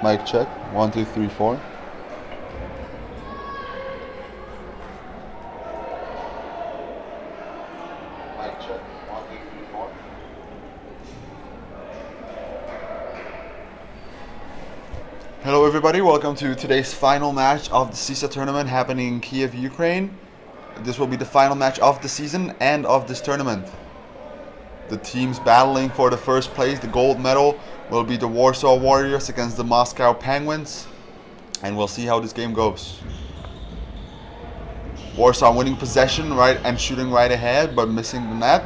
Mic check. 1, 2, 3, 4. Mic check. 1, 2, 3, 4. Hello everybody, welcome to today's final match of the CISA tournament happening in Kiev, Ukraine. This will be the final match of the season and of this tournament. The teams battling for the first place, the gold medal, will be the Warsaw Warriors against the Moscow Penguins. And we'll see how this game goes. Warsaw winning possession right and shooting right ahead, but missing the net.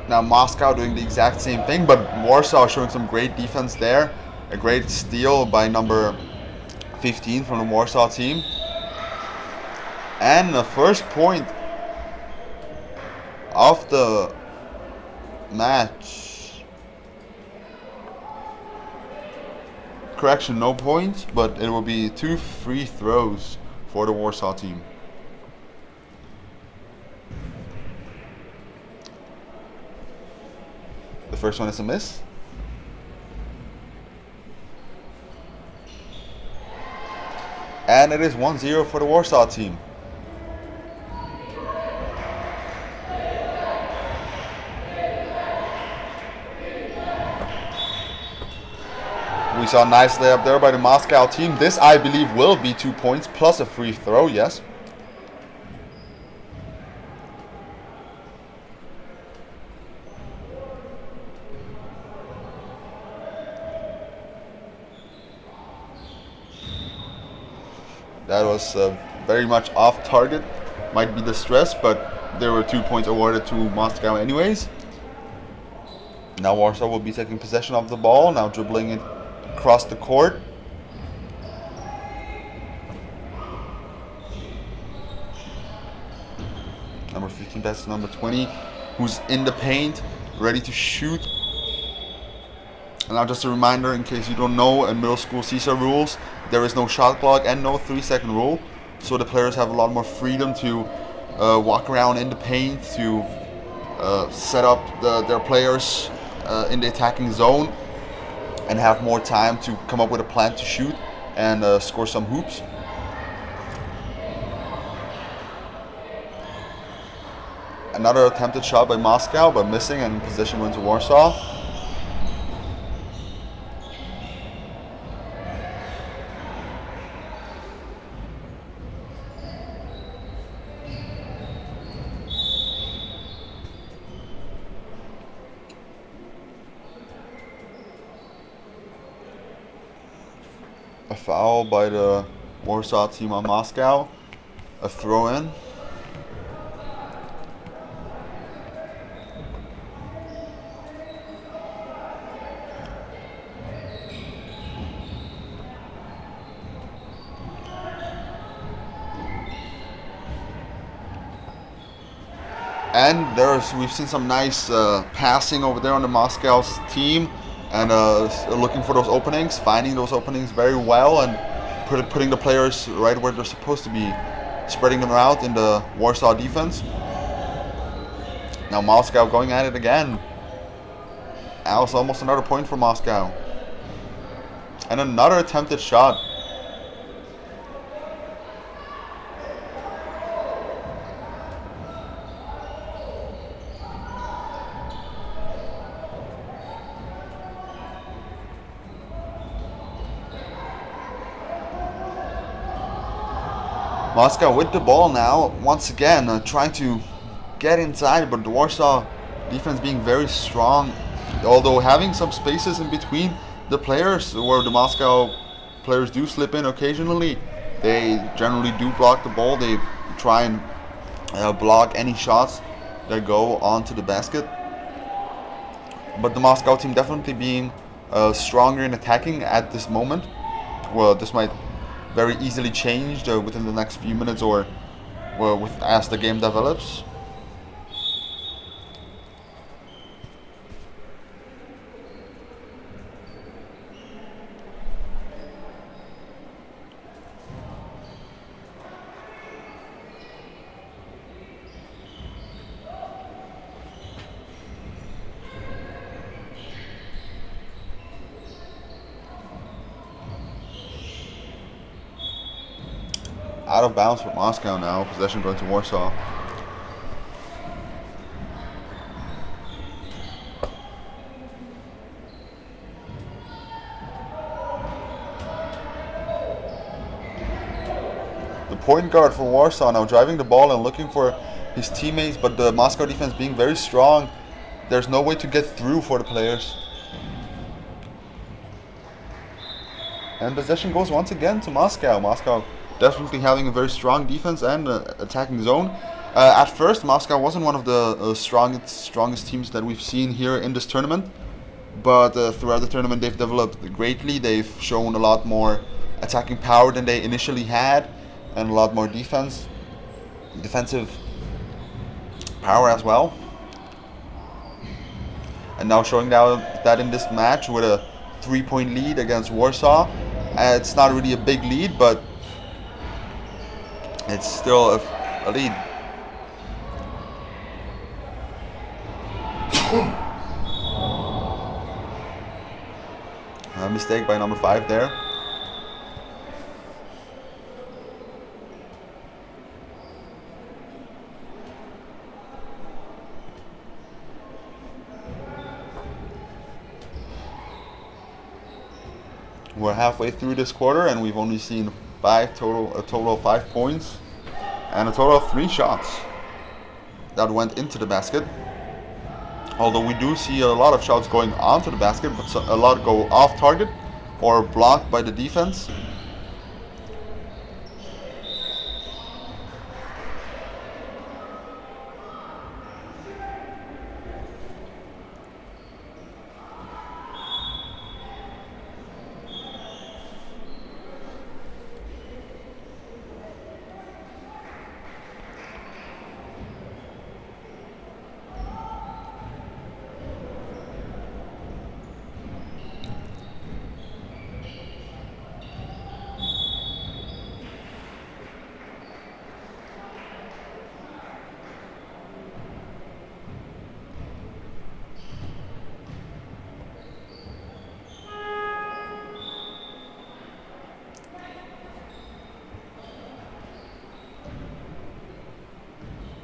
Now Moscow doing the exact same thing, but Warsaw showing some great defense there. A great steal by number 15 from the Warsaw team. And the first point of the match. Correction, no points, but it will be 2 free throws for the Warsaw team. The first one is a miss. And it is 1-0 for the Warsaw team. We saw a nice layup there by the Moscow team. This, I believe, will be 2 points plus a free throw, yes. That was very much off target. Might be the stress, but there were 2 points awarded to Moscow anyways. Now Warsaw will be taking possession of the ball, now dribbling it across the court. Number 15 passes number 20, who's in the paint, ready to shoot. And now just a reminder, in case you don't know, in middle school CISA rules, there is no shot clock and no 3-second rule. So the players have a lot more freedom to walk around in the paint, to set up their players in the attacking zone, and have more time to come up with a plan to shoot and score some hoops. Another attempted shot by Moscow, but missing, and possession went to Warsaw. A foul by the Warsaw team on Moscow. A throw in. And we've seen some nice passing over there on the Moscow's team, and looking for those openings, finding those openings very well, and putting the players right where they're supposed to be, spreading them out in the Warsaw defense. Now Moscow going at it again. That was almost another point for Moscow. And another attempted shot. Moscow with the ball now, once again, trying to get inside, but the Warsaw defense being very strong, although having some spaces in between the players where the Moscow players do slip in occasionally. They generally do block the ball. They try and block any shots that go onto the basket. But the Moscow team definitely being stronger in attacking at this moment. Well, this might very easily change within the next few minutes, or as the game develops. out of bounds for Moscow now. Possession going to Warsaw. The point guard for Warsaw now driving the ball and looking for his teammates, but the Moscow defense being very strong. There's no way to get through for the players. And possession goes once again to Moscow. Moscow definitely having a very strong defense and attacking zone. At first, Moscow wasn't one of the strongest teams that we've seen here in this tournament. But throughout the tournament, they've developed greatly. They've shown a lot more attacking power than they initially had, and a lot more defensive power as well. And now showing that in this match with a 3-point lead against Warsaw. It's not really a big lead, but it's still a lead. A mistake by number 5 there. We're halfway through this quarter and we've only seen a total of 5 points and a total of 3 shots that went into the basket. Although we do see a lot of shots going onto the basket, but a lot go off target or blocked by the defense.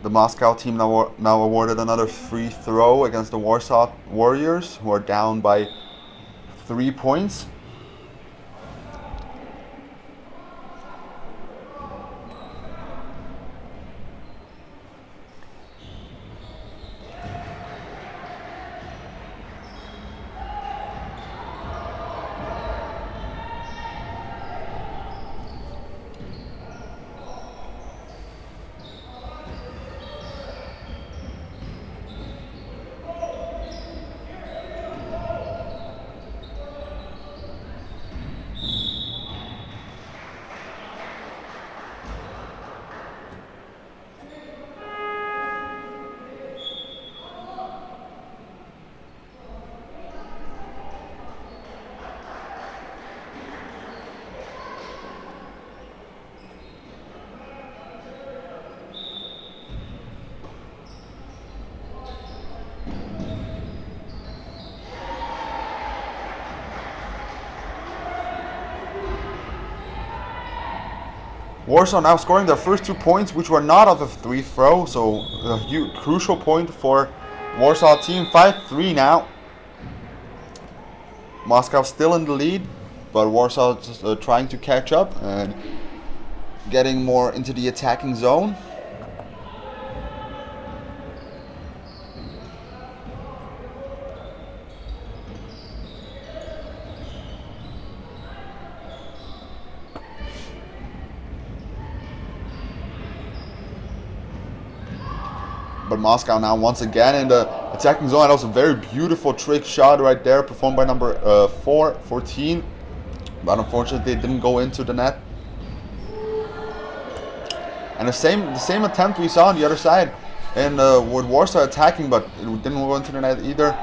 The Moscow team now awarded another free throw against the Warsaw Warriors, who are down by 3 points. Warsaw now scoring their first 2 points, which were not off of free throw, so a huge, crucial point for Warsaw team. 5-3 now. Moscow still in the lead, but Warsaw just trying to catch up and getting more into the attacking zone. But Moscow now once again in the attacking zone. That was a very beautiful trick shot right there, performed by number 14. But unfortunately, it didn't go into the net. And the same attempt we saw on the other side, and with Warsaw attacking, but it didn't go into the net either.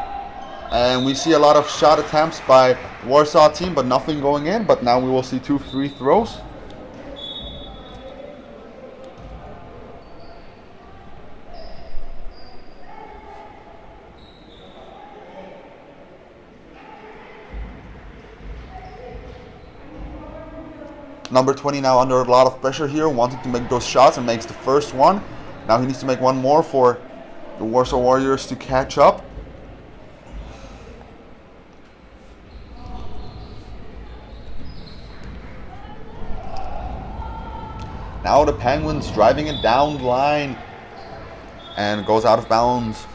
And we see a lot of shot attempts by Warsaw team, but nothing going in. But now we will see 2 free throws. Number 20 now under a lot of pressure here, wanting to make those shots, and makes the first one. Now he needs to make one more for the Warsaw Warriors to catch up. Now the Penguins driving it down the line and goes out of bounds.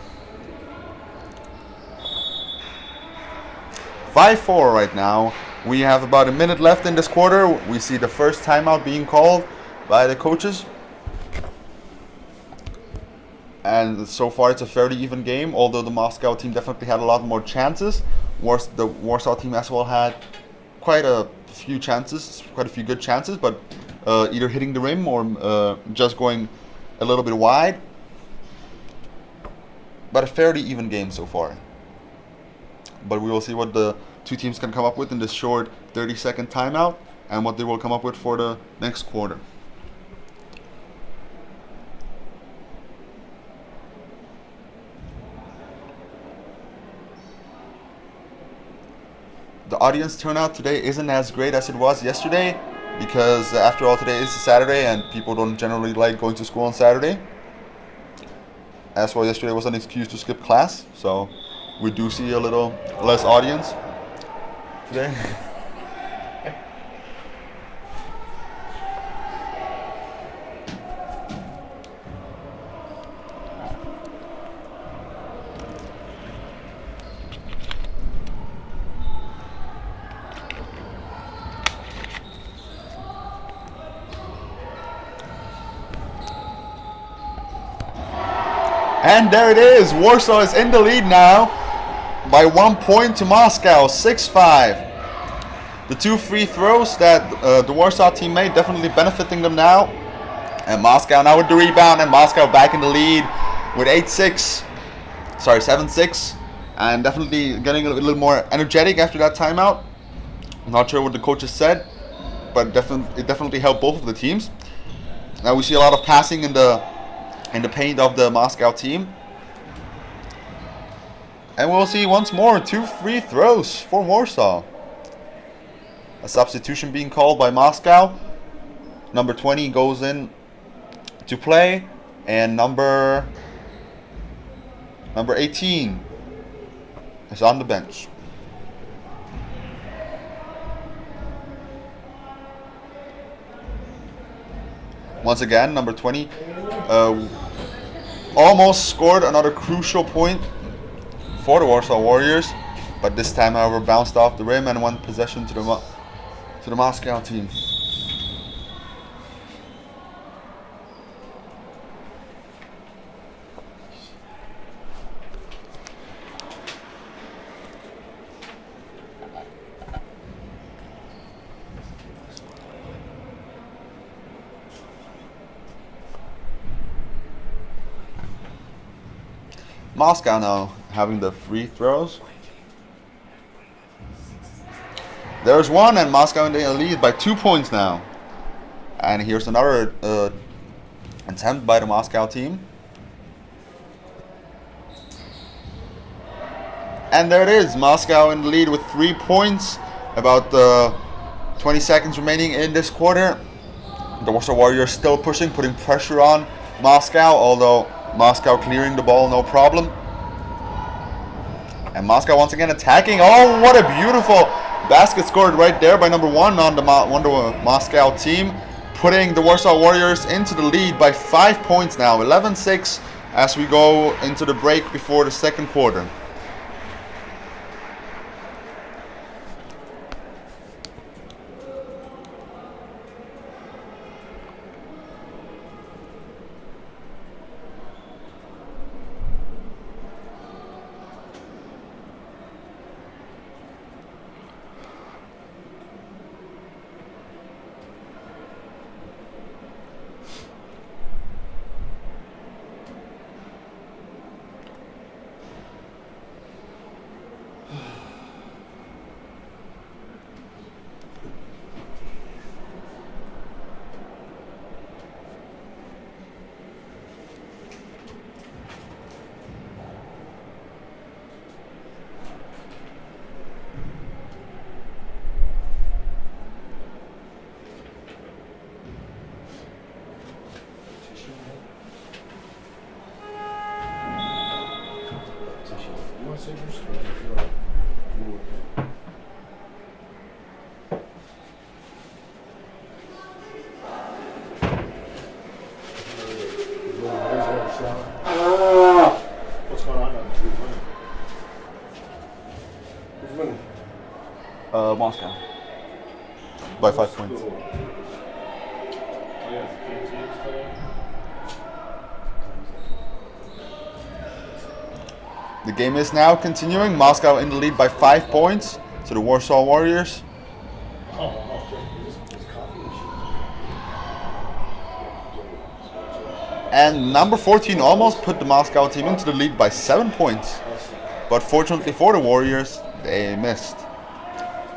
5-4 right now. We have about a minute left in this quarter. We see the first timeout being called by the coaches. And so far it's a fairly even game, although the Moscow team definitely had a lot more chances. The Warsaw team as well had quite a few chances, quite a few good chances, but either hitting the rim or just going a little bit wide. But a fairly even game so far. But we will see what the two teams can come up with in this short 30-second timeout and what they will come up with for the next quarter. The audience turnout today isn't as great as it was yesterday because after all today is a Saturday and people don't generally like going to school on Saturday. As well, yesterday was an excuse to skip class, so we do see a little less audience today. And there it is. Warsaw is in the lead now by 1 point to Moscow, 6-5. The two free throws that the Warsaw team made definitely benefiting them now. And Moscow now with the rebound, and Moscow back in the lead with 7-6. And definitely getting a little more energetic after that timeout. I'm not sure what the coaches said, but it definitely helped both of the teams. Now we see a lot of passing in the paint of the Moscow team. And we'll see once more 2 free throws for Warsaw. A substitution being called by Moscow. Number 20 goes in to play, and number 18 is on the bench. Once again, number 20 almost scored another crucial point for the Warsaw Warriors, but this time, however, bounced off the rim and won possession to the Moscow team. Moscow now having the free throws. There's one, and Moscow in the lead by 2 points now. And here's another attempt by the Moscow team. And there it is, Moscow in the lead with 3 points. About 20 seconds remaining in this quarter. The Warsaw Warriors still pushing, putting pressure on Moscow, although Moscow clearing the ball, no problem. And Moscow once again attacking. Oh, what a beautiful basket scored right there by number 1 on the Moscow team, putting the Warsaw Warriors into the lead by 5 points now, 11-6 as we go into the break before the second quarter. What's going on? Who's winning? Who's winning? Moscow. By 5 points. Oh, yeah, it's 3 teams today. The game is now continuing. Moscow in the lead by 5 points to the Warsaw Warriors. And number 14 almost put the Moscow team into the lead by 7 points. But fortunately for the Warriors, they missed.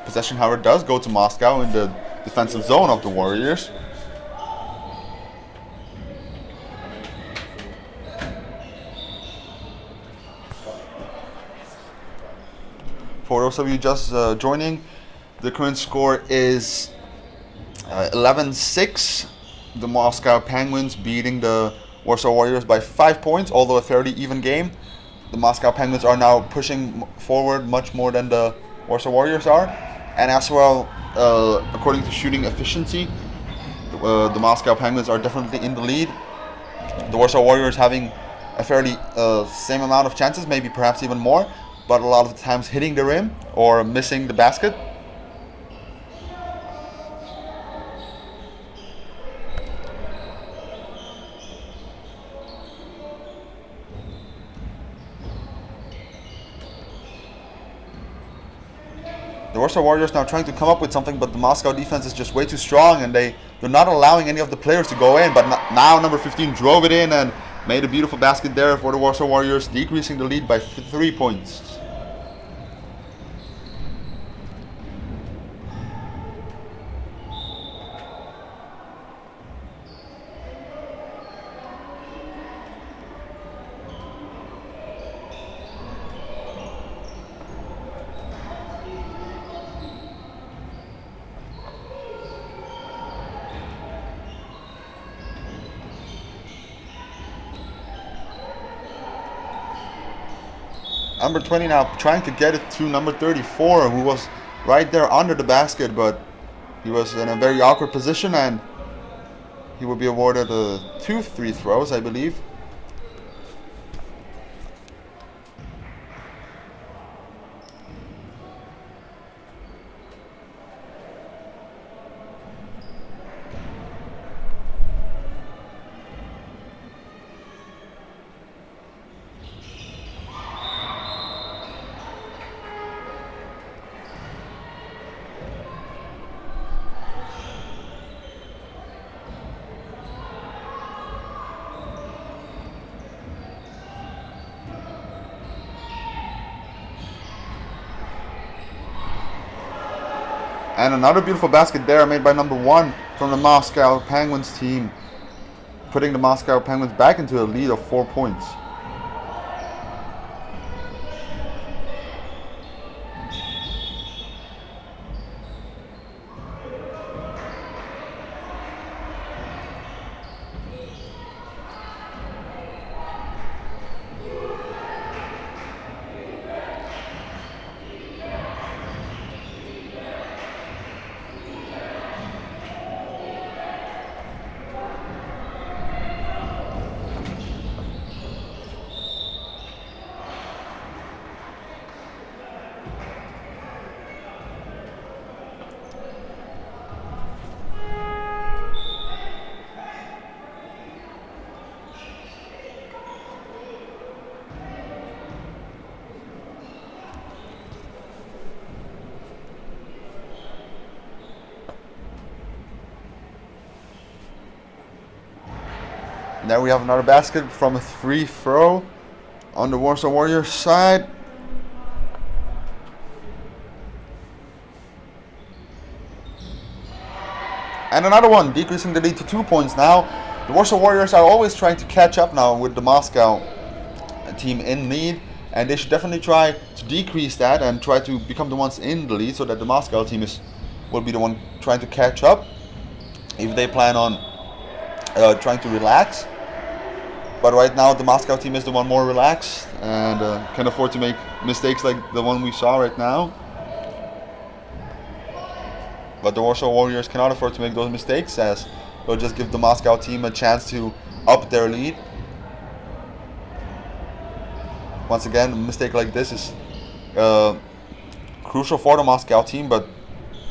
Possession, however, does go to Moscow in the defensive zone of the Warriors. For those of you just joining, the current score is 11-6. The Moscow Penguins beating the Warsaw Warriors by 5 points, although a fairly even game. The Moscow Penguins are now pushing forward much more than the Warsaw Warriors are. And as well, according to shooting efficiency, the Moscow Penguins are definitely in the lead. The Warsaw Warriors having a fairly same amount of chances, maybe perhaps even more, but a lot of the times hitting the rim or missing the basket. The Warsaw Warriors now trying to come up with something, but the Moscow defense is just way too strong, and they're not allowing any of the players to go in. But now number 15 drove it in and made a beautiful basket there for the Warsaw Warriors, decreasing the lead by 3 points. Number 20 now trying to get it to number 34, who was right there under the basket, but he was in a very awkward position, and he will be awarded 2 free throws, I believe. And another beautiful basket there made by number 1 from the Moscow Penguins team, putting the Moscow Penguins back into a lead of 4 points. There we have another basket from a free throw on the Warsaw Warriors side. And another one, decreasing the lead to 2 points now. The Warsaw Warriors are always trying to catch up now with the Moscow team in lead, and they should definitely try to decrease that and try to become the ones in the lead so that the Moscow team will be the one trying to catch up if they plan on trying to relax. But right now, the Moscow team is the one more relaxed and can afford to make mistakes like the one we saw right now. But the Warsaw Warriors cannot afford to make those mistakes, as they'll just give the Moscow team a chance to up their lead. Once again, a mistake like this is crucial for the Moscow team, but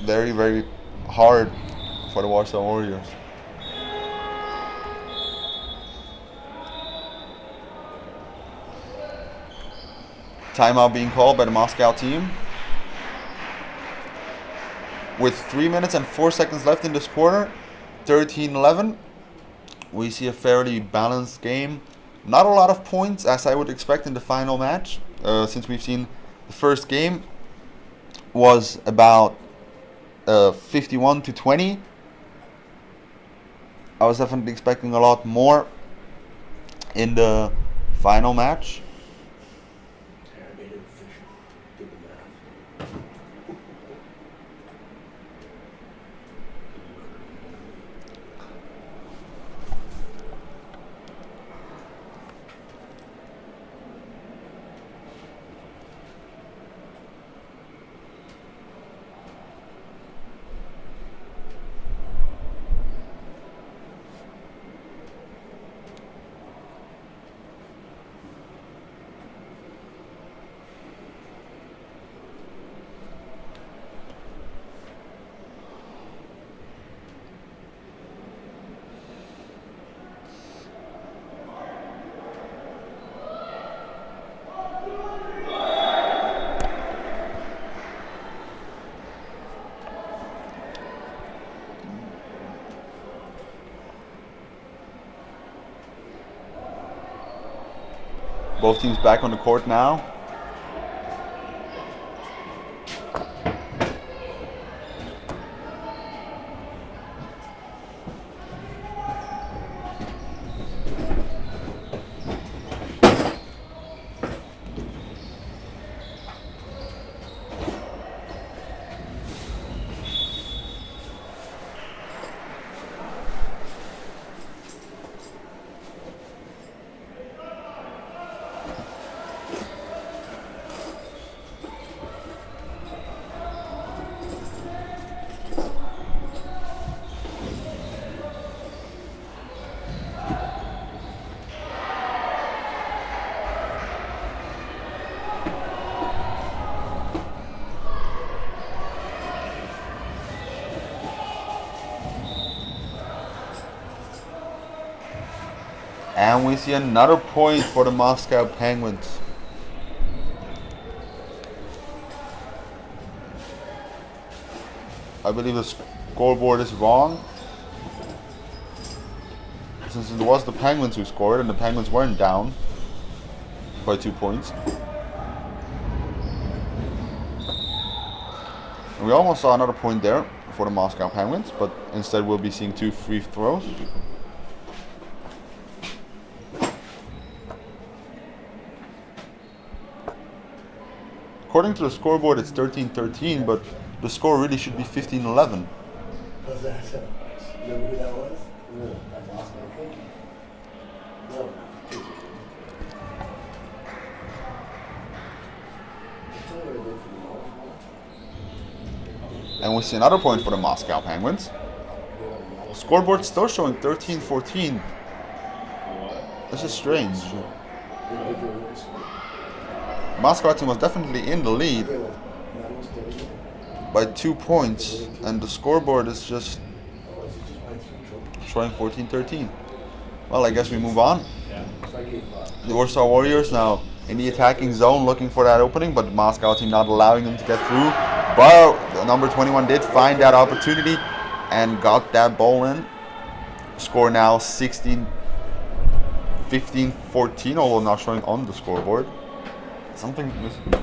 very, very hard for the Warsaw Warriors. Timeout being called by the Moscow team. With 3 minutes and 4 seconds left in this quarter, 13-11. We see a fairly balanced game. Not a lot of points, as I would expect in the final match, since we've seen the first game was about 51-20. I was definitely expecting a lot more in the final match. Both teams back on the court now. And we see another point for the Moscow Penguins. I believe the scoreboard is wrong, since it was the Penguins who scored and the Penguins weren't down by 2 points. And we almost saw another point there for the Moscow Penguins, but instead we'll be seeing 2 free throws. According to the scoreboard, it's 13-13, but the score really should be 15-11. What's that? Remember who that was? No, I lost my cookie. No. And we see another point for the Moscow Penguins. Scoreboard still showing 13-14. This is strange. Moscow team was definitely in the lead by 2 points, and the scoreboard is just showing 14-13. Well, I guess we move on. The Warsaw Warriors now in the attacking zone looking for that opening, but the Moscow team not allowing them to get through. But the number 21 did find that opportunity and got that ball in. Score now 15-14, although not showing on the scoreboard. Something missing.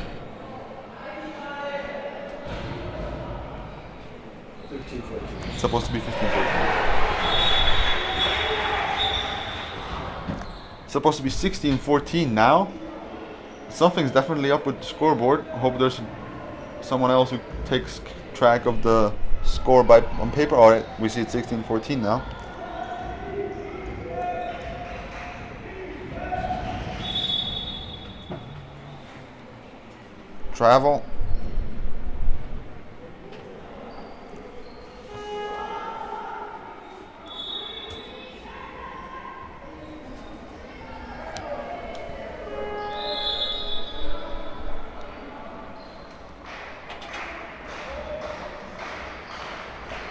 It's supposed to be 15-14. It's supposed to be 16-14 now. Something's definitely up with the scoreboard. Hope there's someone else who takes track of the score on paper. Alright, we see it's 16-14 now. travel.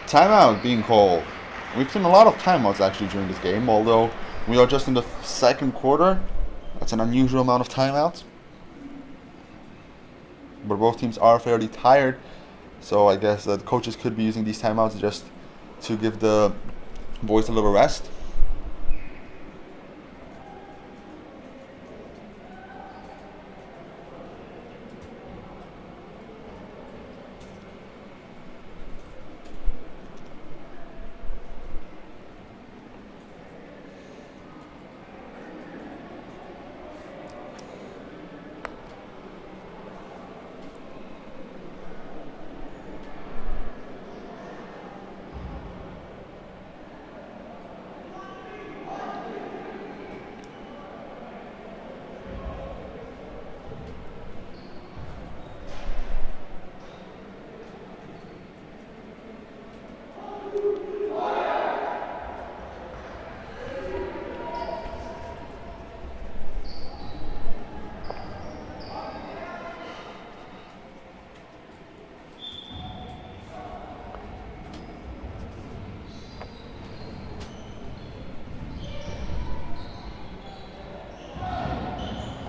Timeout being called. We've seen a lot of timeouts actually during this game, although we are just in the second quarter. That's an unusual amount of timeouts. But both teams are fairly tired, so I guess the coaches could be using these timeouts just to give the boys a little rest.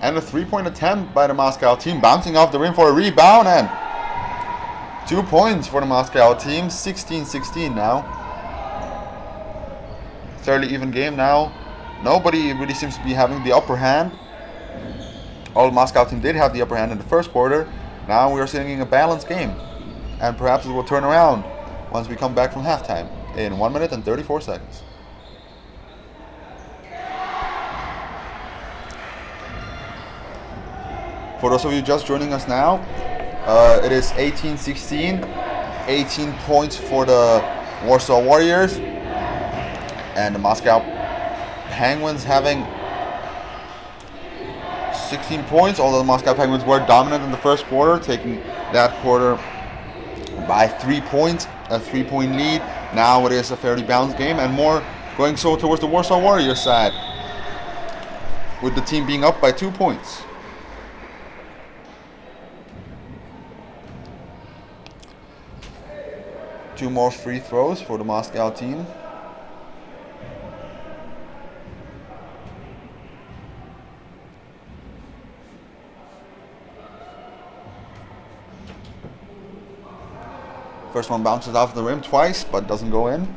And a 3-point attempt by the Moscow team, bouncing off the rim for a rebound, and 2 points for the Moscow team. 16-16 now. Fairly even game now. Nobody really seems to be having the upper hand. All the Moscow team did have the upper hand in the first quarter. Now we are seeing a balanced game, and perhaps it will turn around once we come back from halftime in 1 minute and 34 seconds. For those of you just joining us now, it is 18-16, 18 points for the Warsaw Warriors, and the Moscow Penguins having 16 points, although the Moscow Penguins were dominant in the first quarter, taking that quarter by 3 points, a 3-point lead. Now it is a fairly balanced game, and more going so towards the Warsaw Warriors side, with the team being up by 2 points. Two more free throws for the Moscow team. First one bounces off the rim twice, but doesn't go in.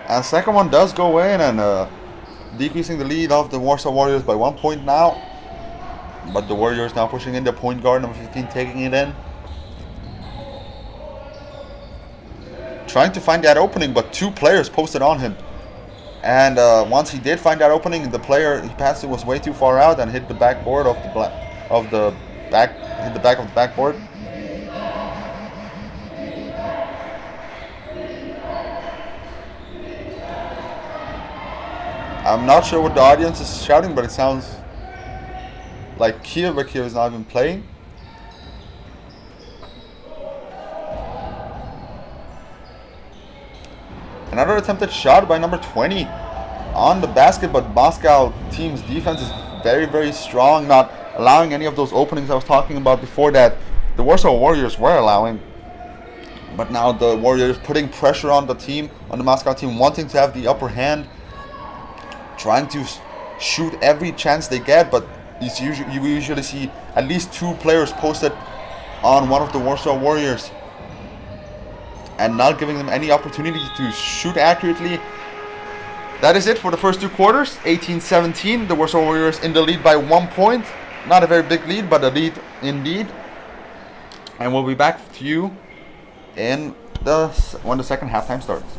And second one does go in, and decreasing the lead of the Warsaw Warriors by 1 point now. But the Warriors now pushing in, the point guard, number 15, taking it in. Trying to find that opening, but two players posted on him. And once he did find that opening, the player he passed it was way too far out and hit the backboard of the back of the backboard. I'm not sure what the audience is shouting, but it sounds like Kiev, but Kiev is not even playing. Another attempted shot by number 20 on the basket, but Moscow team's defense is very, very strong, not allowing any of those openings I was talking about before that the Warsaw Warriors were allowing. But now the Warriors putting pressure on the team, on the Moscow team, wanting to have the upper hand, trying to shoot every chance they get, but you usually see at least two players posted on one of the Warsaw Warriors and not giving them any opportunity to shoot accurately. That is it for the first two quarters. 18-17, the Warsaw Warriors in the lead by 1 point. Not a very big lead, but a lead indeed. And we'll be back to you in when the second halftime starts.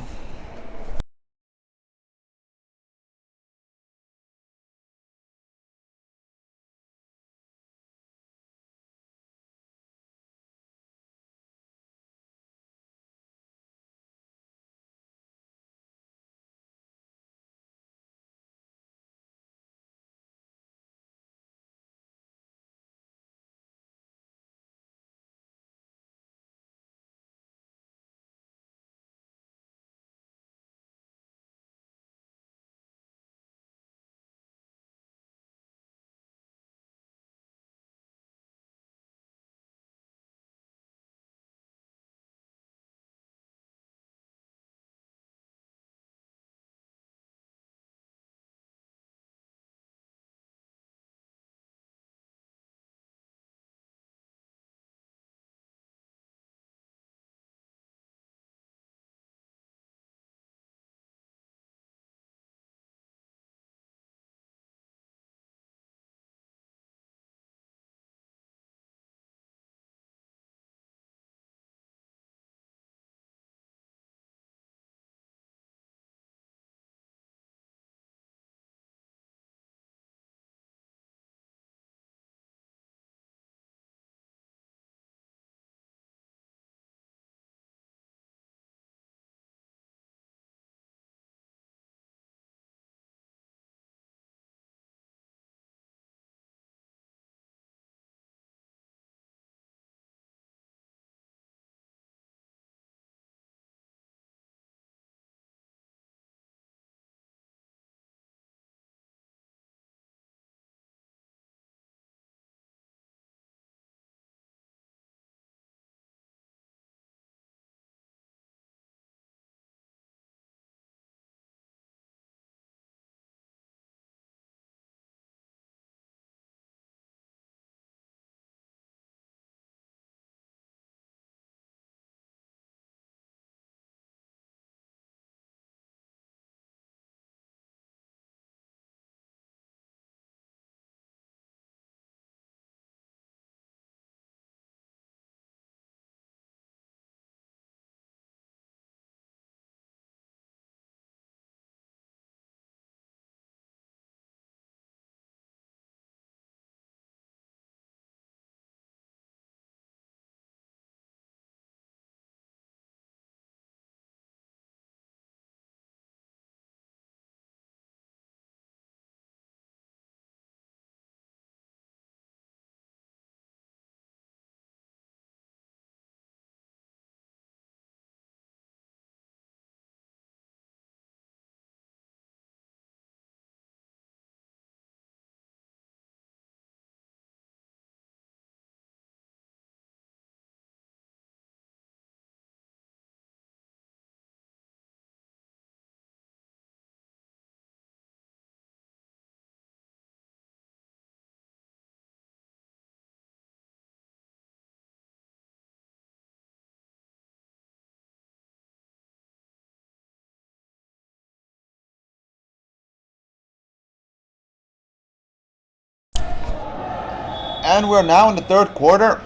And we're now in the third quarter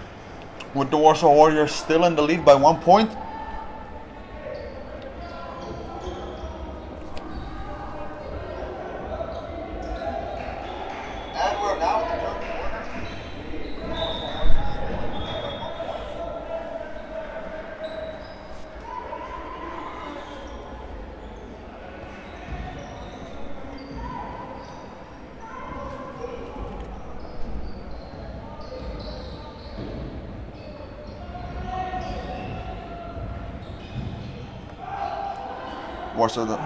with the Warsaw Warriors still in the lead by 1 point. And we're now in the third quarter.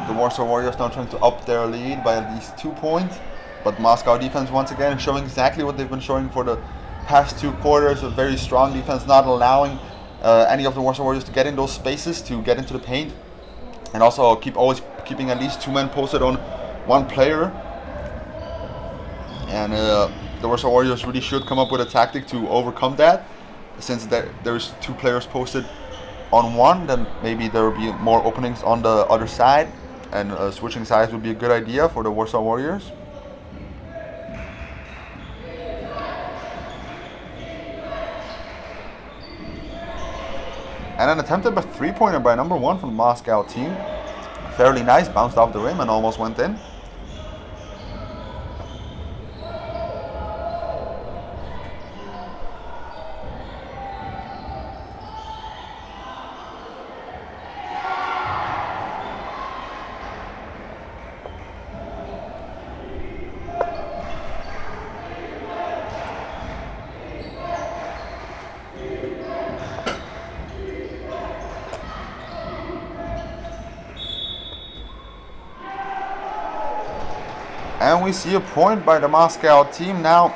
The Warsaw Warriors now trying to up their lead by at least 2 points. But Moscow defense once again showing exactly what they've been showing for the past 2 quarters. A very strong defense, not allowing any of the Warsaw Warriors to get in those spaces, to get into the paint. And also always keeping at least 2 men posted on 1 player. And the Warsaw Warriors really should come up with a tactic to overcome that. Since there's 2 players posted on 1, then maybe there will be more openings on the other side, and switching sides would be a good idea for the Warsaw Warriors. And an attempted but 3-pointer by number 1 from the Moscow team. Fairly nice, bounced off the rim and almost went in. And we see a point by the Moscow team now.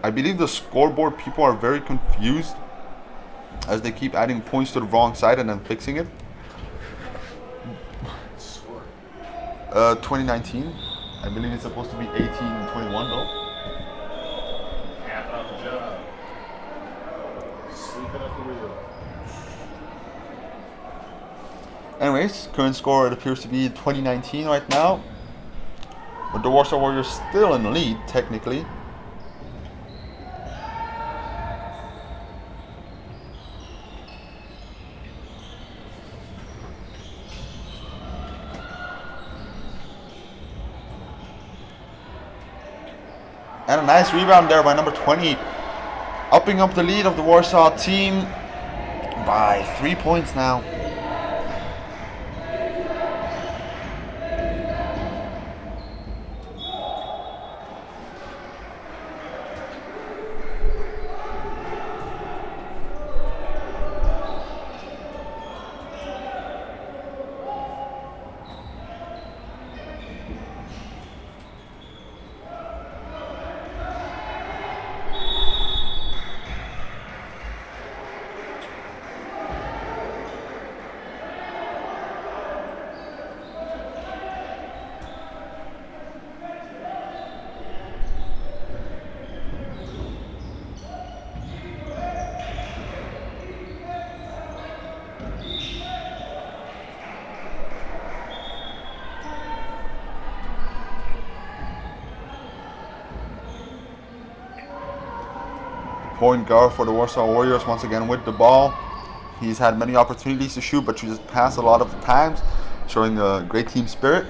I believe the scoreboard people are very confused as they keep adding points to the wrong side and then fixing it. 2019. I believe it's supposed to be 18-21 though. Half of the job. Sweeping up the wheel. Anyways, current score it appears to be 2019 right now. But the Warsaw Warriors still in the lead, technically. And a nice rebound there by number 20. Upping up the lead of the Warsaw team by 3 points now. Point guard for the Warsaw Warriors once again with the ball. He's had many opportunities to shoot, but he just passed a lot of the times, showing a great team spirit.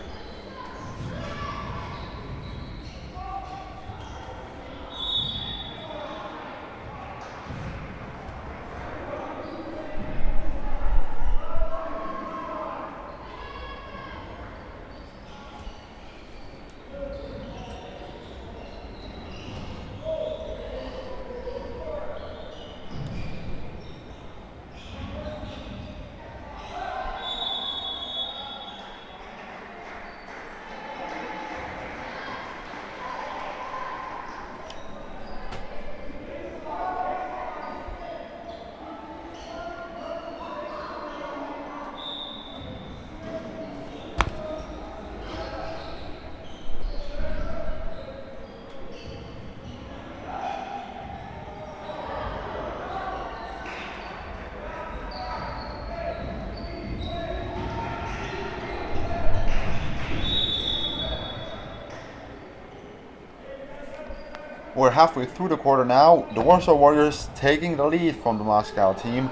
We're halfway through the quarter now. The Warsaw Warriors taking the lead from the Moscow team.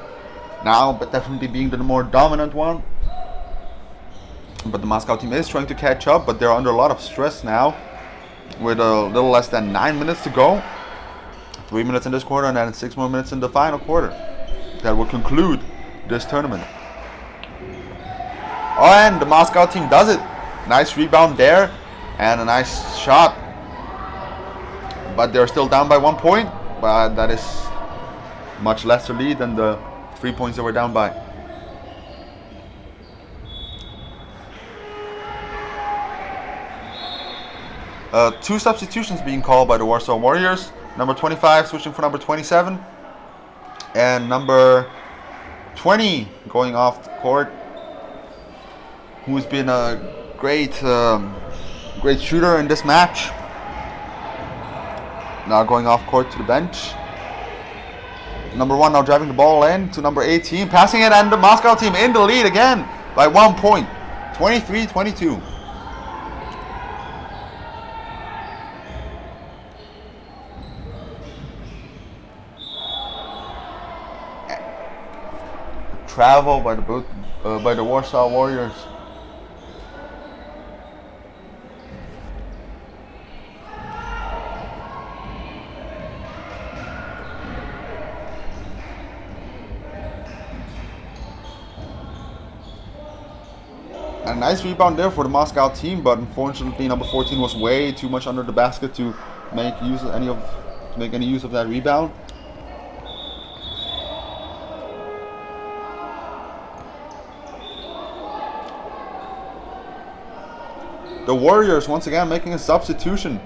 Now, but definitely being the more dominant one. But the Moscow team is trying to catch up, but they're under a lot of stress now. With a little less than 9 minutes to go. 3 minutes in this quarter and then 6 more minutes in the final quarter. That will conclude this tournament. Oh, and the Moscow team does it. Nice rebound there and a nice shot. But they're still down by 1 point. But that is much lesser lead than the 3 points they were down by. Two substitutions being called by the Warsaw Warriors. Number 25 switching for number 27. And number 20 going off the court. Who's been a great shooter in this match. Now going off court to the bench. Number 1 now driving the ball in to number 18. Passing it, and the Moscow team in the lead again by 1 point. 23-22. Travel by the Warsaw Warriors. A nice rebound there for the Moscow team, but unfortunately number 14 was way too much under the basket to make any use of that rebound. The Warriors once again making a substitution.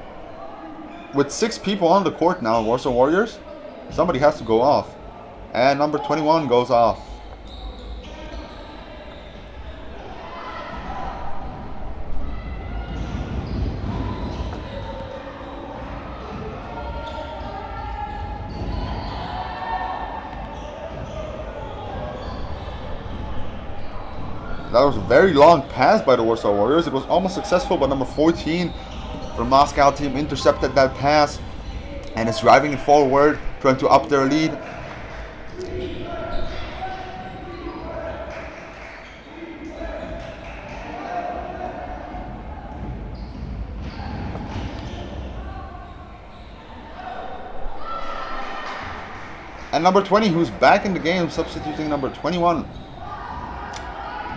With 6 people on the court now, Warsaw Warriors. Somebody has to go off. And number 21 goes off. That was a very long pass by the Warsaw Warriors. It was almost successful, but number 14 from the Moscow team intercepted that pass and is driving it forward, trying to up their lead. And number 20, who's back in the game, substituting number 21.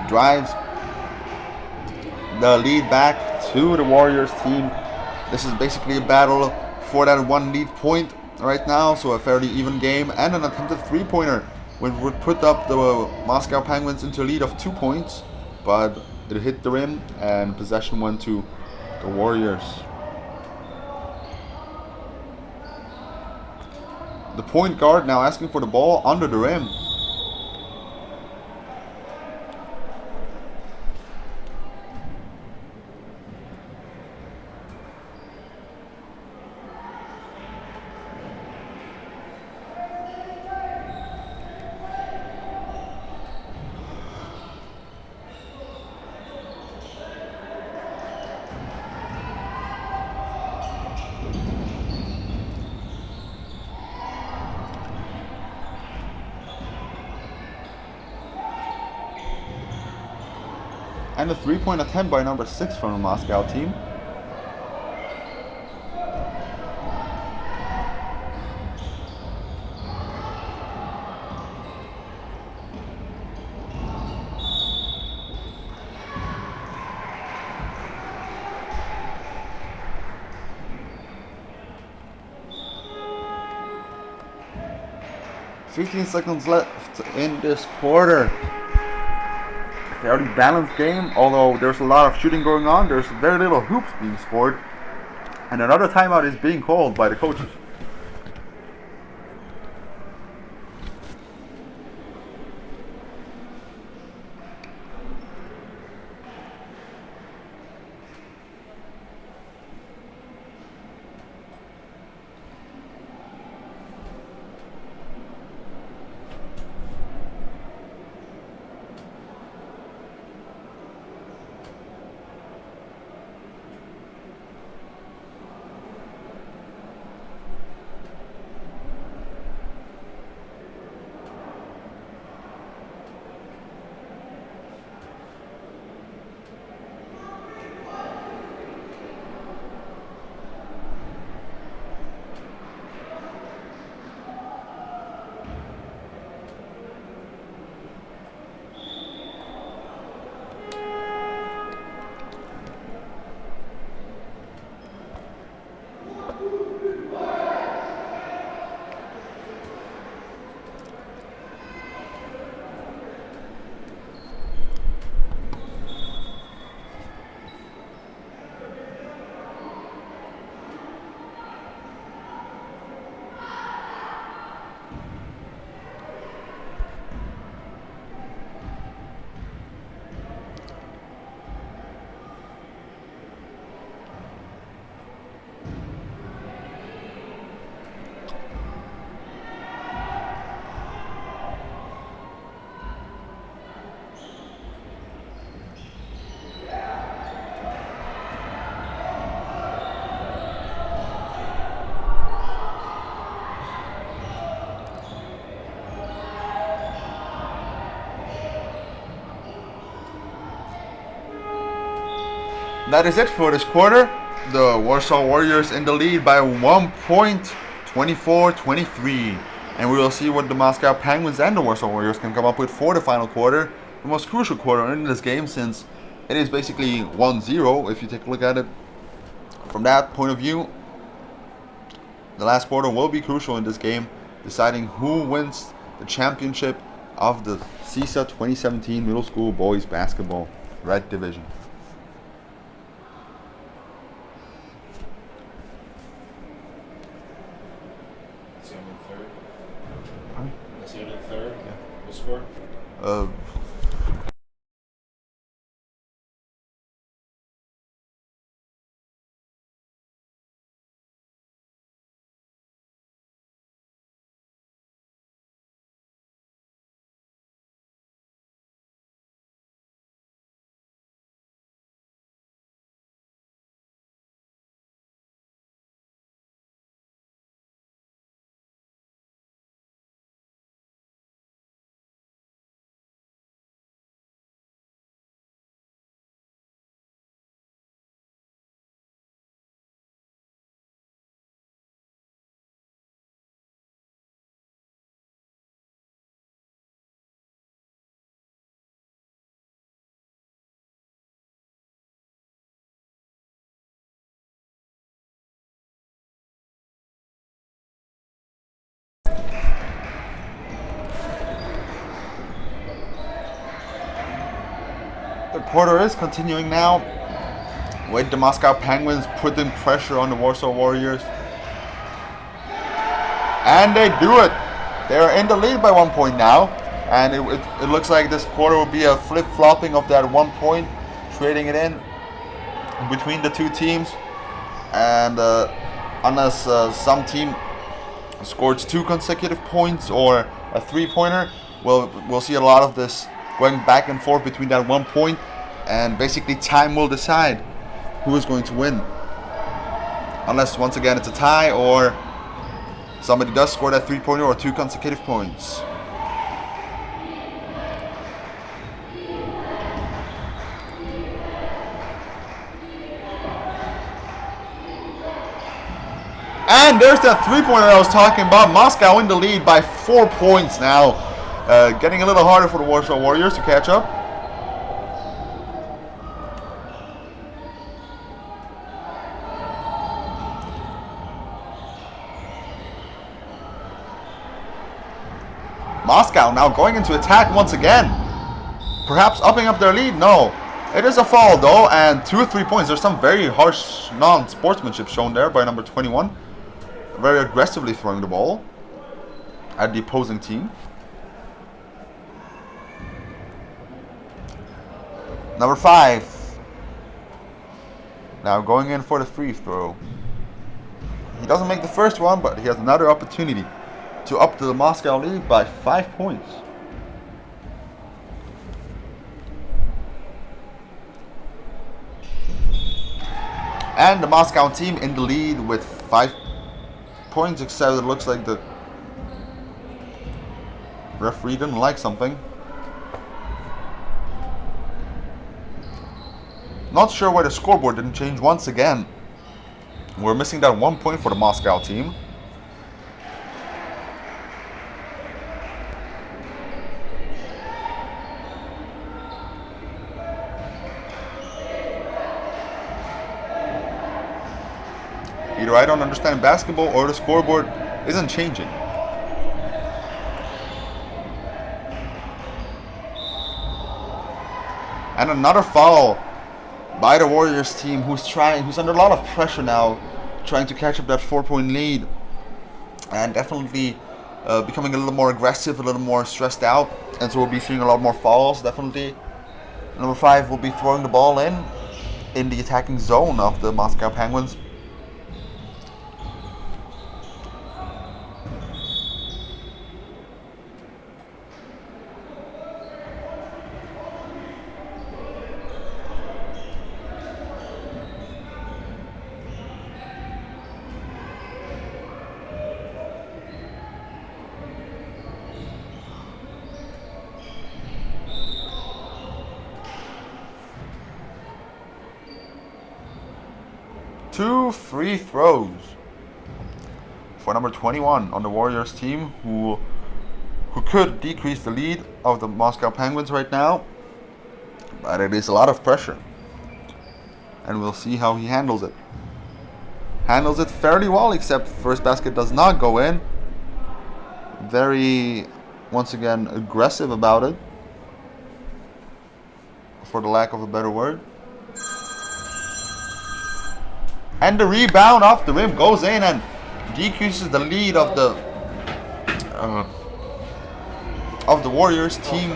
Drives the lead back to the Warriors team. This is basically a battle for that 1 lead point right now, so a fairly even game, and an attempted 3-pointer would put up the Moscow Penguins into a lead of 2 points, but it hit the rim and possession went to the Warriors. The point guard now asking for the ball under the rim. And a 3-point attempt by number 6 from the Moscow team. "15 seconds left in this quarter." Fairly balanced game, although there's a lot of shooting going on. There's very little hoops being scored, and another timeout is being called by the coaches. That is it for this quarter. The Warsaw Warriors in the lead by 1 point, 24-23. And we will see what the Moscow Penguins and the Warsaw Warriors can come up with for the final quarter. The most crucial quarter in this game, since it is basically 1-0 if you take a look at it. From that point of view, the last quarter will be crucial in this game, deciding who wins the championship of the CISA 2017 Middle School Boys Basketball Red Division. That's the end of the third. That's the end of the third. Yeah. The score. The quarter is continuing now, with the Moscow Penguins putting pressure on the Warsaw Warriors. And they do it. They're in the lead by 1 point now. And it looks like this quarter will be a flip-flopping of that 1 point, trading it in between the two teams. And unless some team scores 2 consecutive points or a 3-pointer, we'll see a lot of this going back and forth between that 1 point, and basically time will decide who is going to win. Unless once again it's a tie or somebody does score that 3-pointer or 2 consecutive points. And there's that 3-pointer I was talking about. Moscow in the lead by 4 points now. Getting a little harder for the Warsaw Warriors to catch up. Moscow now going into attack once again. Perhaps upping up their lead. No. It is a foul though, and 2 or 3 points. There's some very harsh non-sportsmanship shown there by number 21. Very aggressively throwing the ball at the opposing team. Number 5. Now going in for the free throw. He doesn't make the first one, but he has another opportunity to up the Moscow lead by 5 points. And the Moscow team in the lead with 5 points, except it looks like the referee didn't like something. Not sure why the scoreboard didn't change once again. We're missing that 1 point for the Moscow team. Either I don't understand basketball or the scoreboard isn't changing. And another foul by the Warriors team, who's under a lot of pressure now, trying to catch up that 4-point lead, and definitely becoming a little more aggressive, a little more stressed out, and so we'll be seeing a lot more fouls. Definitely, number 5 will be throwing the ball in the attacking zone of the Moscow Penguins. 2 free throws for number 21 on the Warriors team, who could decrease the lead of the Moscow Penguins right now. But it is a lot of pressure. And we'll see how he handles it. Handles it fairly well, except first basket does not go in. Very, once again, aggressive about it, for the lack of a better word. And the rebound off the rim goes in and decreases the lead of the Warriors team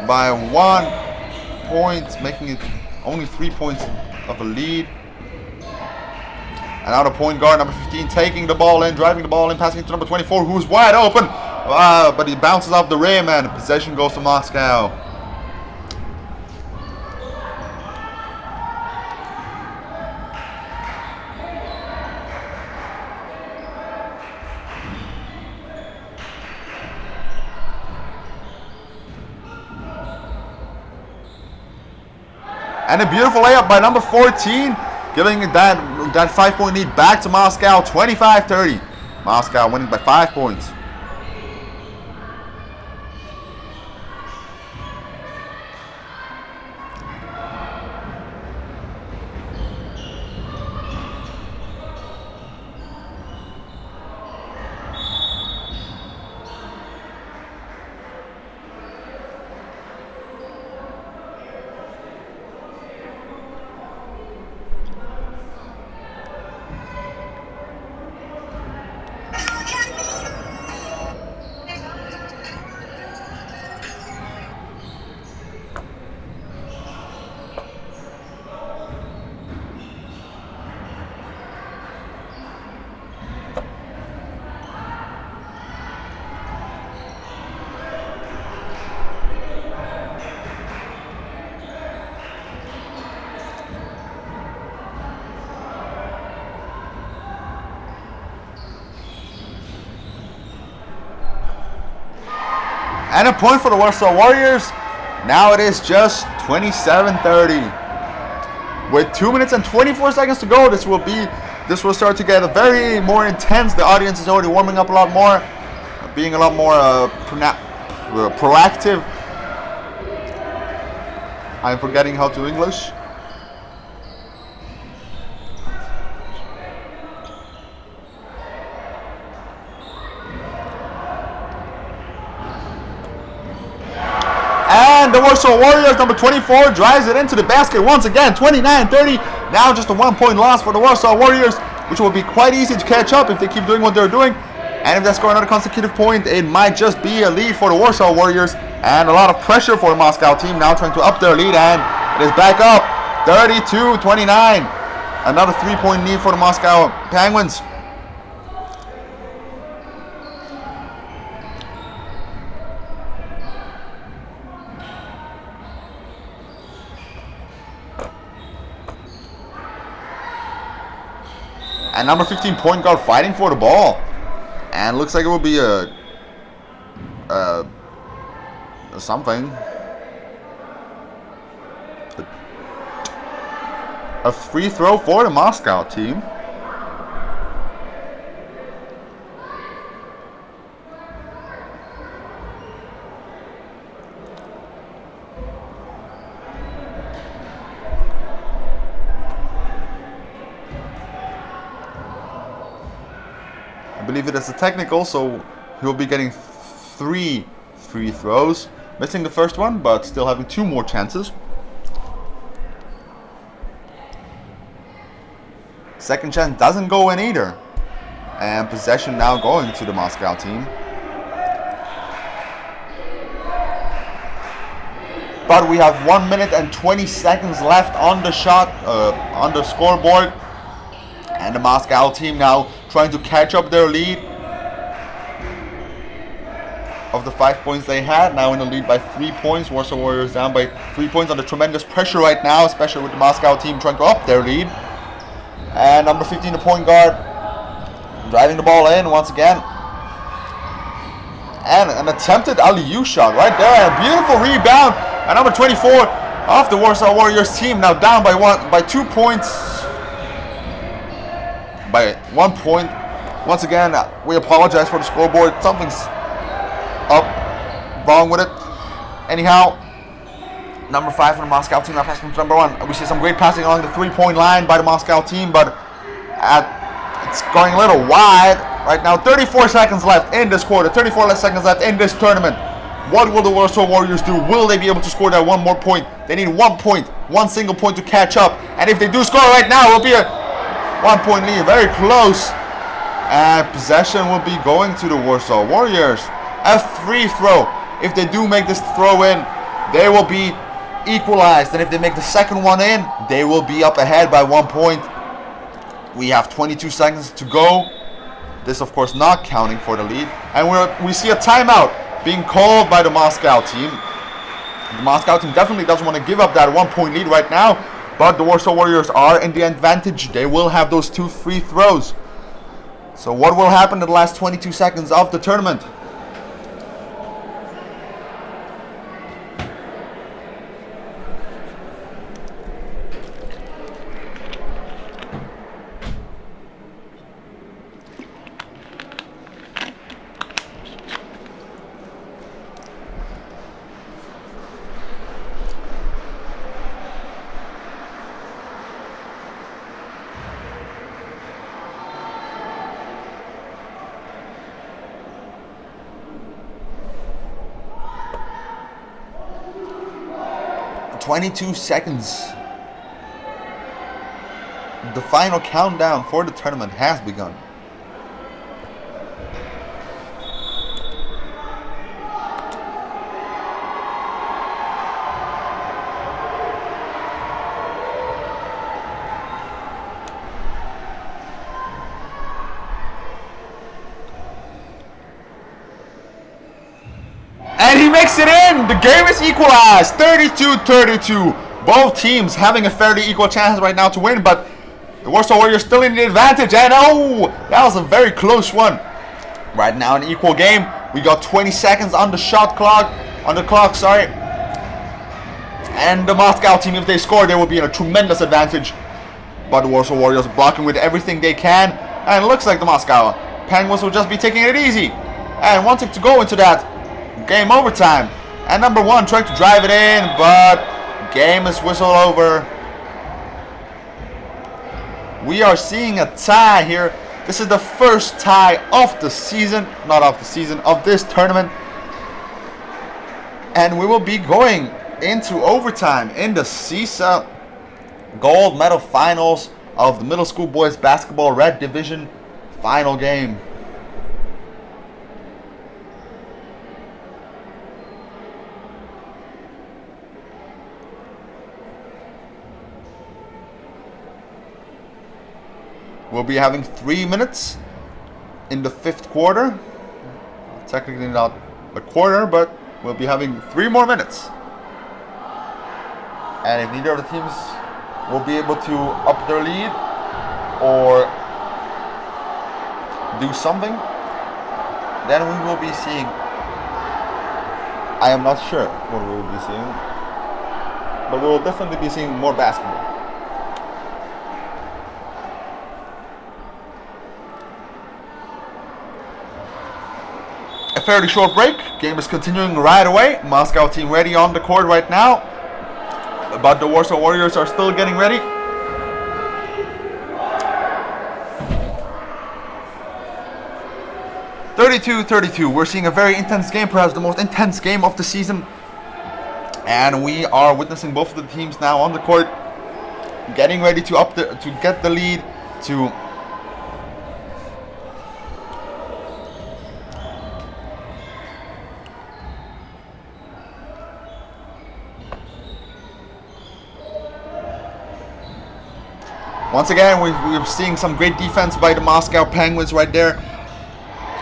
by 1 point, making it only 3 points of a lead. And now the point guard, number 15, taking the ball in, driving the ball in, passing it to number 24, who's wide open. But he bounces off the rim, and possession goes to Moscow. And a beautiful layup by number 14, giving that 5-point lead back to Moscow, 25-30. Moscow winning by 5 points. And a point for the Warsaw Warriors. Now it is just 27-30. With 2 minutes and 24 seconds to go, this will start to get very more intense. The audience is already warming up a lot more, being a lot more proactive. I'm forgetting how to English. And the Warsaw Warriors, number 24, drives it into the basket once again, 29-30. Now just a 1 point loss for the Warsaw Warriors, which will be quite easy to catch up if they keep doing what they're doing. And if they score another consecutive point, it might just be a lead for the Warsaw Warriors. And a lot of pressure for the Moscow team now trying to up their lead. And it is back up, 32-29. Another 3-point lead for the Moscow Penguins. And number 15 point guard fighting for the ball. And looks like it will be something. A free throw for the Moscow team. I believe it is a technical, so he'll be getting 3 free throws. Missing the first one, but still having 2 more chances. Second chance doesn't go in either. And possession now going to the Moscow team. But we have 1 minute and 20 seconds left on the shot, on the scoreboard. And the Moscow team now trying to catch up their lead of the 5 points they had. Now in the lead by 3 points. Warsaw Warriors down by 3 points under tremendous pressure right now, especially with the Moscow team trying to up their lead. And number 15, the point guard, driving the ball in once again. And an attempted alley-oop shot right there. A beautiful rebound. And number 24 off the Warsaw Warriors team now down by 2 points. by 1 point. Once again, we apologize for the scoreboard. Something's up, wrong with it. Anyhow, number 5 from the Moscow team now passing to number 1. We see some great passing along the 3-point line by the Moscow team, but it's going a little wide. Right now, 34 seconds left in this quarter, 34 seconds left in this tournament. What will the Warsaw Warriors do? Will they be able to score that one more point? They need 1 point, one single point to catch up. And if they do score right now, it will be a 1 point lead, very close. And possession will be going to the Warsaw Warriors. A free throw. If they do make this throw in, they will be equalized. And if they make the second one in, they will be up ahead by 1 point. We have 22 seconds to go. This, of course, not counting for the lead. And we see a timeout being called by the Moscow team. The Moscow team definitely doesn't want to give up that 1 point lead right now. But the Warsaw Warriors are in the advantage. They will have those 2 free throws. So what will happen in the last 22 seconds of the tournament? "22 seconds. The final countdown for the tournament has begun. And he makes it in! The game is equalized! 32-32. Both teams having a fairly equal chance right now to win, but the Warsaw Warriors still in the advantage. And oh, that was a very close one. Right now, an equal game. We got 20 seconds on the clock, sorry. And the Moscow team, if they score, they will be in a tremendous advantage. But the Warsaw Warriors blocking with everything they can. And it looks like the Moscow Penguins will just be taking it easy and wanting to go into that game overtime. And number 1 trying to drive it in, but game is whistled over. We are seeing a tie here. This is the first tie of the season, not of the season, of this tournament. And we will be going into overtime in the CISA Gold Medal Finals of the Middle School Boys Basketball Red Division final game. We'll be having 3 minutes in the 5th quarter. Technically not a quarter, but we'll be having 3 more minutes. And if neither of the teams will be able to up their lead or do something, then we will be seeing, I am not sure what we will be seeing, but we will definitely be seeing more basketball. A fairly short break. Game is continuing right away. Moscow team ready on the court right now, but the Warsaw Warriors are still getting ready. (32-32). We're seeing a very intense game, perhaps the most intense game of the season, and we are witnessing both of the teams now on the court, getting ready to get the lead, to once again, we're seeing some great defense by the Moscow Penguins right there.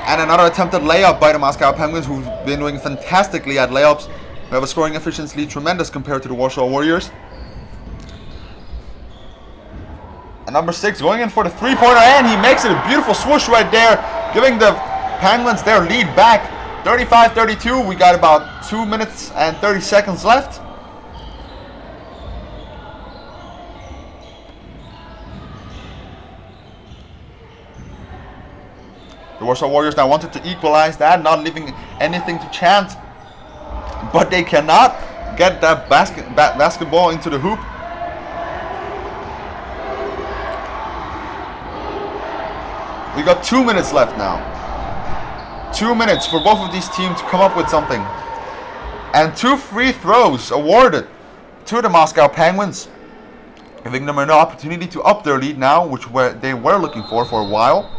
And another attempted layup by the Moscow Penguins, who've been doing fantastically at layups. We have a scoring efficiency tremendous compared to the Warsaw Warriors. And number 6 going in for the 3-pointer, and he makes it. A beautiful swoosh right there, giving the Penguins their lead back. 35-32. We got about 2 minutes and 30 seconds left. Warsaw Warriors now wanted to equalize that, not leaving anything to chance, but they cannot get that basketball into the hoop. We got 2 minutes left now. 2 minutes for both of these teams to come up with something. And 2 free throws awarded to the Moscow Penguins, giving them an opportunity to up their lead now, which they were looking for a while.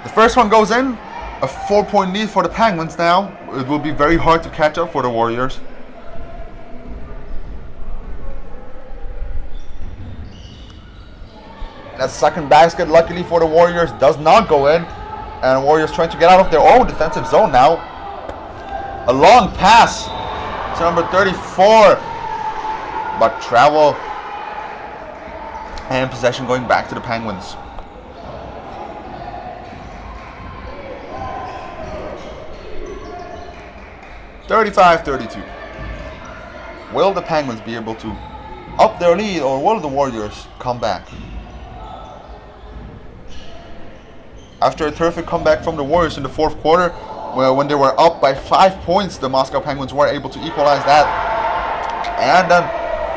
The first one goes in, a 4-point lead for the Penguins now. It will be very hard to catch up for the Warriors. That second basket, luckily for the Warriors, does not go in. And the Warriors trying to get out of their own defensive zone now. A long pass to number 34. But travel and possession going back to the Penguins. (35-32). Will the Penguins be able to up their lead, or will the Warriors come back? After a terrific comeback from the Warriors in the fourth quarter, when they were up by 5 points, the Moscow Penguins were able to equalize that. And then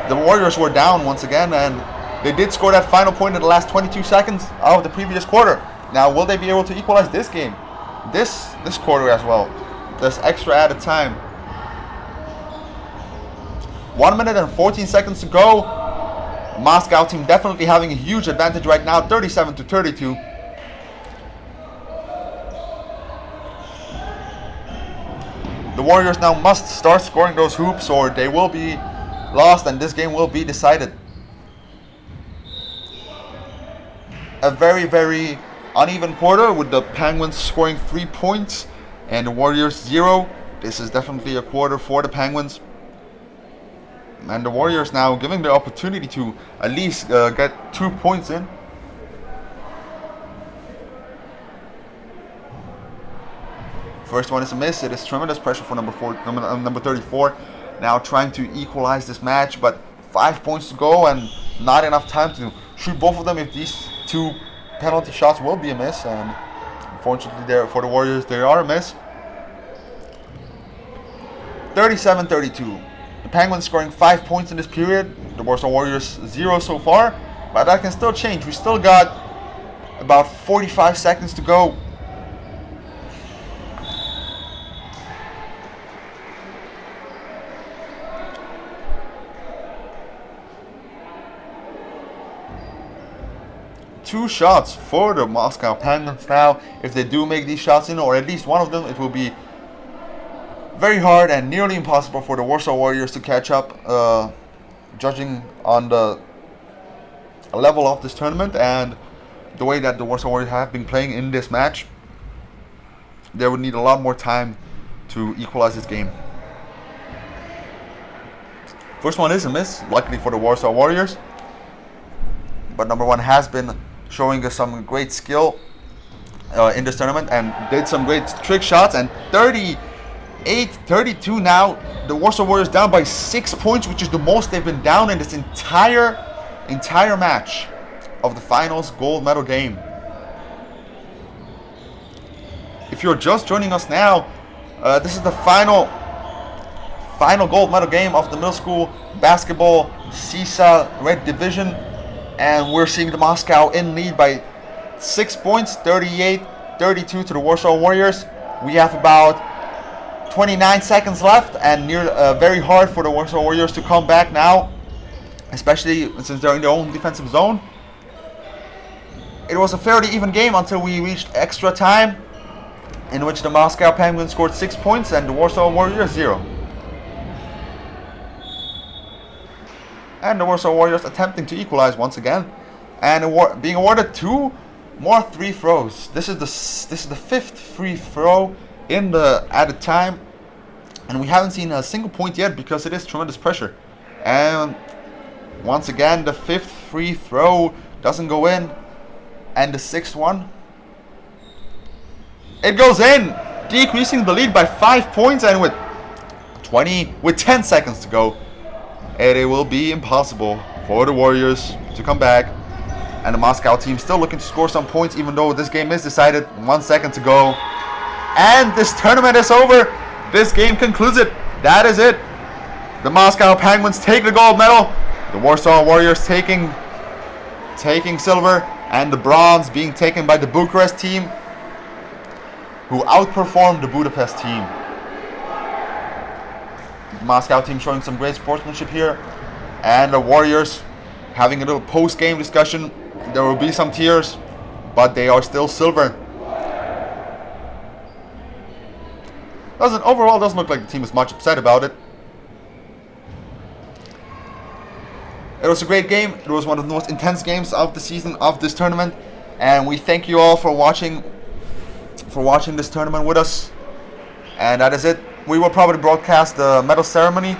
the Warriors were down once again, and they did score that final point in the last 22 seconds of the previous quarter. Now, will they be able to equalize this game? This quarter as well. There's extra added time. 1 minute and 14 seconds to go. Moscow team definitely having a huge advantage right now, 37-32. The Warriors now must start scoring those hoops, or they will be lost and this game will be decided. A very, very uneven quarter with the Penguins scoring 3 points and the Warriors 0. This is definitely a quarter for the Penguins. And the Warriors now giving the opportunity to at least get 2 points in. First one is a miss. It is tremendous pressure for number 34. Now trying to equalize this match, but 5 points to go and not enough time to shoot both of them if these 2 penalty shots will be a miss. And unfortunately, for the Warriors, they are a miss. 37-32. The Penguins scoring 5 points in this period. The Warsaw Warriors 0 so far. But that can still change. We still got about 45 seconds to go. Two shots for the Moscow Penguins now. If they do make these shots in, or at least one of them, it will be very hard and nearly impossible for the Warsaw Warriors to catch up, judging on the level of this tournament and the way that the Warsaw Warriors have been playing in this match. They would need a lot more time to equalize this game. First one is a miss, luckily for the Warsaw Warriors. But number 1 has been showing us some great skill in this tournament and did some great trick shots. And 38-32 now. The Warsaw Warriors down by 6 points, which is the most they've been down in this entire match of the finals gold medal game. If you're just joining us now, this is the final gold medal game of the middle school basketball CISA Red Division. And we're seeing the Moscow in lead by 6 points, 38-32 to the Warsaw Warriors. We have about 29 seconds left, and very hard for the Warsaw Warriors to come back now, especially since they're in their own defensive zone. It was a fairly even game until we reached extra time, in which the Moscow Penguins scored 6 points and the Warsaw Warriors 0. And the Warsaw Warriors attempting to equalize once again, and being awarded 2 more free throws. This is the 5th free throw in the added time, and we haven't seen a single point yet because it is tremendous pressure. And once again, the 5th free throw doesn't go in, and the 6th one, it goes in, decreasing the lead by 5 points. And with 10 seconds to go, it will be impossible for the Warriors to come back. And the Moscow team still looking to score some points, even though this game is decided. 1 second to go, and this tournament is over. This game concludes it. That is it. The Moscow Penguins take the gold medal. The Warsaw Warriors taking silver, and the bronze being taken by the Bucharest team, who outperformed the Budapest team. The Moscow team showing some great sportsmanship here, and the Warriors having a little post-game discussion. There will be some tears, but they are still silver. Overall doesn't look like the team is much upset about it. It was a great game. It was one of the most intense games of the season of this tournament, and we thank you all for watching this tournament with us. And that is it. We will probably broadcast the medal ceremony,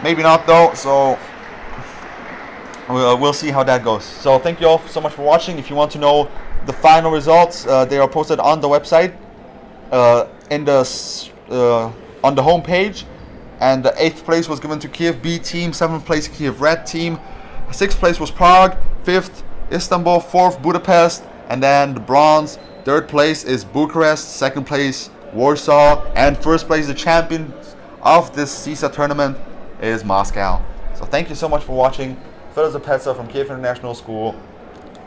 maybe not though. So we'll see how that goes. So thank you all so much for watching. If you want to know the final results, they are posted on the website, on the home page. And the 8th place was given to Kiev B team, 7th place Kiev Red team, 6th place was Prague, 5th Istanbul, 4th Budapest, and then the bronze. 3rd place is Bucharest, 2nd place Warsaw, and 1st place, the champion of this CISA tournament, is Moscow. So thank you so much for watching. Phil Zapetsa from Kiev International School,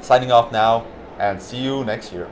signing off now, and see you next year.